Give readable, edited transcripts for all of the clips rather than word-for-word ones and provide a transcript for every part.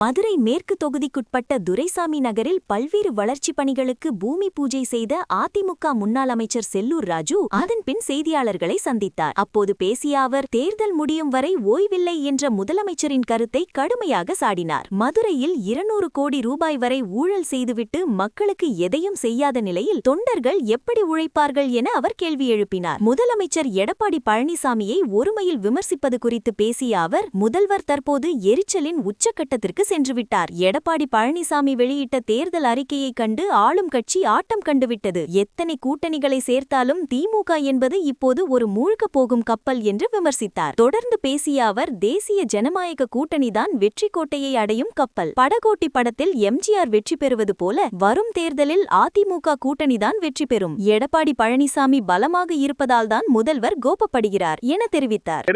மதுரை மேற்கு தொகுதிக்குட்பட்ட துரைசாமி நகரில் பல்வேறு வளர்ச்சிப் பணிகளுக்கு பூமி பூஜை செய்த அதிமுக முன்னாள் அமைச்சர் செல்லூர் ராஜு அதன் பின் செய்தியாளர்களை சந்தித்தார். அப்போது பேசிய அவர், தேர்தல் முடியும் வரை ஓய்வில்லை என்ற முதலமைச்சரின் கருத்தை கடுமையாக சாடினார். மதுரையில் 200 கோடி ரூபாய் வரை ஊழல் செய்துவிட்டு மக்களுக்கு எதையும் செய்யாத நிலையில் தொண்டர்கள் எப்படி உழைப்பார்கள் என அவர் கேள்வி எழுப்பினார். முதலமைச்சர் எடப்பாடி பழனிசாமியை ஒருமையில் விமர்சிப்பது குறித்து பேசிய அவர், முதல்வர் தற்போது எரிச்சலின் உச்சக்கட்டத்திற்கு சென்றுவிட்டார். எடப்பாடி பழனிசாமி வெளியிட்ட தேர்தல் அறிக்கையை கண்டு ஆளும் கட்சி ஆட்டம் கண்டுவிட்டது. எத்தனை கூட்டணிகளை சேர்த்தாலும் திமுக என்பது இப்போது ஒரு மூழ்க போகும் கப்பல் என்று விமர்சித்தார். தொடர்ந்து பேசிய அவர், தேசிய ஜனநாயக கூட்டணிதான் வெற்றி கோட்டையை அடையும் கப்பல். படகோட்டி படத்தில் எம்ஜிஆர் வெற்றி பெறுவது போல வரும் தேர்தலில் அதிமுக கூட்டணிதான் வெற்றி பெறும். எடப்பாடி பழனிசாமி பலமாக இருப்பதால்தான் முதல்வர் கோபப்படுகிறார் என தெரிவித்தார்.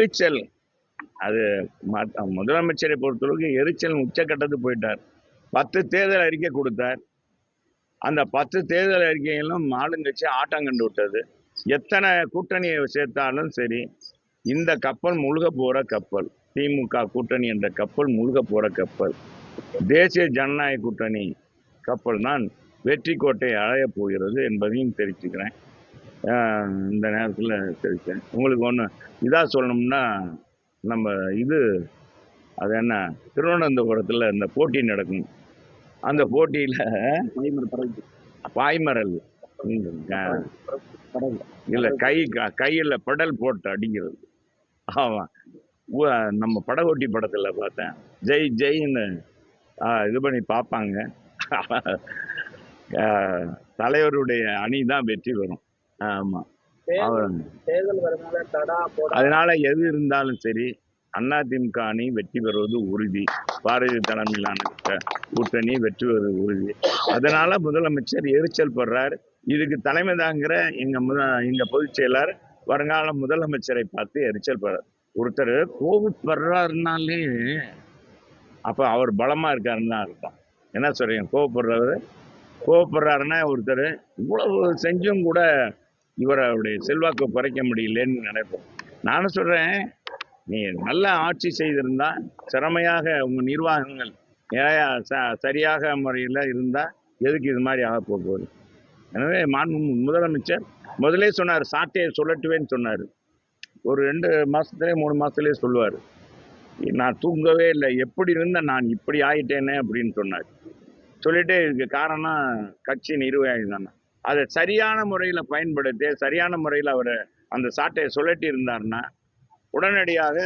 அது முதலமைச்சரை பொறுத்தளவுக்கு எரிச்சல் உச்சக்கட்டத்துக்கு போயிட்டார். 10 தேர்தல் அறிக்கை கொடுத்தார். அந்த 10 தேர்தல் அறிக்கையிலும் ஆளுங்கட்சி ஆட்டம் கண்டு விட்டது. எத்தனை கூட்டணியை சேர்த்தாலும் சரி, இந்த கப்பல் முழுக போற கப்பல், திமுக கூட்டணி என்ற கப்பல் முழுக போற கப்பல், தேசிய ஜனநாயக கூட்டணி கப்பல் தான் வெற்றி கோட்டை அடைய போகிறது என்பதையும் தெரிவிச்சுக்கிறேன். இந்த நேரத்தில் தெரிவித்தேன். உங்களுக்கு ஒன்று இதாக சொல்லணும்னா, நம்ம அது என்ன, திருவனந்தபுரத்தில் இந்த போட்டி நடக்கும். அந்த போட்டியில் பாய்மரல் இல்லை, கையில் பெடல் போட்டு அடிக்கிறது. ஆமாம், நம்ம படகோட்டி படத்தில் பார்த்தேன். ஜெய் ஜெயின்னு இது பண்ணி பார்ப்பாங்க. தலைவருடைய அணி தான் வெற்றி பெறும். ஆமாம், அதனால எது இருந்தாலும் சரி, அதிமுக அணி வெற்றி பெறுவது உறுதி. பாரதிய தலைமையிலான கூட்டணி வெற்றி பெறுவது உறுதி. அதனால முதலமைச்சர் எரிச்சல் படுறார். இதுக்கு தலைமை தாங்கிற எங்க பொதுச் செயலர் வருங்கால முதலமைச்சரை பார்த்து எரிச்சல் படுறார். ஒருத்தர் கோபப்படுறாருனாலே அப்ப அவர் பலமா இருக்காருன்னு தான் அர்த்தம். என்ன சொல்றீங்க? கோபப்படுறாருன்னா ஒருத்தர் இவ்வளவு செஞ்சும் கூட இவருடைய செல்வாக்கு குறைக்க முடியலன்னு நினைப்போம். நானும் சொல்றேன், நீ நல்ல ஆட்சி செய்திருந்தா, திறமையாக உங்க நிர்வாகங்கள் சரியாக முறையில் இருந்தா எதுக்கு இது மாதிரி ஆக போகுது? எனவே முதலமைச்சர் முதலே சொன்னார், சாட்டையை சொல்லட்டுவேன்னு சொன்னார். ஒரு 2 மாசத்துலேயே 3 மாசத்துலேயே சொல்லுவார், நான் தூங்கவே இல்லை, எப்படி இருந்த நான் இப்படி ஆயிட்டேனே அப்படின்னு சொன்னார். சொல்லிட்டே இருக்கு. காரணம் கட்சி நிர்வாகி தானே. அதை சரியான முறையில் பயன்படுத்தி சரியான முறையில் அவர் அந்த சாட்டையை சுழட்டி இருந்தார்னா உடனடியாக